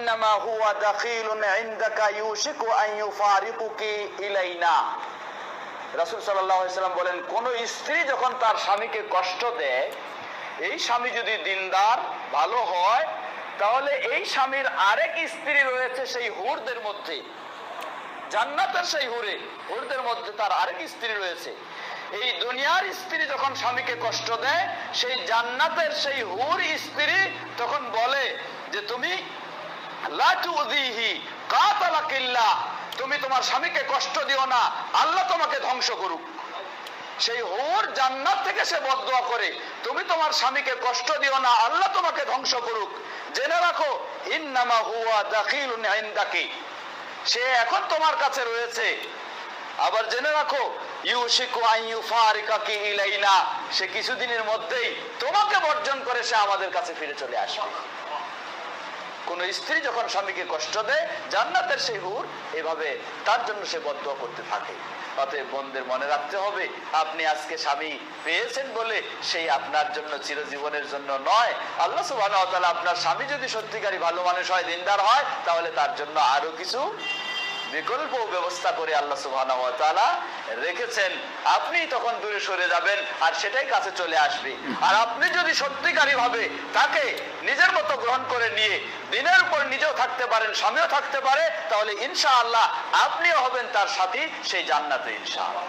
ইন্নামা হুয়া দাখিলুন ইনদাকা ইউশিকু আন ইউফারিকুকি ইলাইনা। রাসূল সাল্লাল্লাহু আলাইহি ওয়াসাল্লাম বলেন, কোন স্ত্রী যখন তার স্বামীকে কষ্ট দেয়, এই স্বামী যদি দিনদার ভালো হয়, তাহলে এই স্বামীর আরেক স্ত্রী রয়েছে সেই হুরদের মধ্যে, জান্নাতের সেই হুরদের মধ্যে তার আরেক স্ত্রী রয়েছে। এই দুনিয়ার স্ত্রী যখন স্বামীকে কষ্ট দেয়, সেই জান্নাতের সেই হুর স্ত্রী তখন বলে যে তুমি লা তুযিহি কাতালাকিল্লাহ, তুমি তোমার স্বামীকে কষ্ট দিও না, আল্লাহ তোমাকে ধ্বংস করুক। সেই হুর জান্নাত থেকে সে বদদুয়া করে, তুমি তোমার স্বামীকে কষ্ট দিও না, আল্লাহ তোমাকে ধ্বংস করুক। জেনে রাখো ইন্নামা হুয়া দাখিলুন ইনদাকি, সে এখন তোমার কাছে রয়েছে। আবার জেনে রাখো ইউশিকু আন ইউফারিকাকি ইলাইনা, সে কিছুদিনের মধ্যেই তোমাকে বর্জন করে সে আমাদের কাছে ফিরে চলে আসবে। কোন স্ত্রী যখন স্বামীকে কষ্ট দেয়, জান্নাতের সেই হুর এভাবে তার জন্য সে বদদুয়া করতে থাকে। অতএব বোনদের মনে রাখতে হবে, আপনি আজকে স্বামী পেয়েছেন বলে সেই আপনার জন্য চিরজীবনের জন্য নয়। আল্লাহ সুবহানাহু ওয়া তাআলা আপনার স্বামী যদি সত্যিকারী ভালো মানুষ হয়, দিনদার হয়, তাহলে তার জন্য আরো কিছু বিকল্প ব্যবস্থা করে আল্লাহ সুবহানাহু ওয়া তাআলা রেখেছেন। আপনি তখন দূরে সরে যাবেন আর সেটাই কাছে চলে আসবে। আর আপনি যদি সত্যিকারী ভাবে তাকে নিজের মতো গ্রহণ করে নিয়ে দিনের উপর নিজেও থাকতে পারেন, স্বামীও থাকতে পারে, তাহলে ইনশাআল্লাহ আপনিও হবেন তার সাথী সেই জান্নাতে ইনশাআল্লাহ।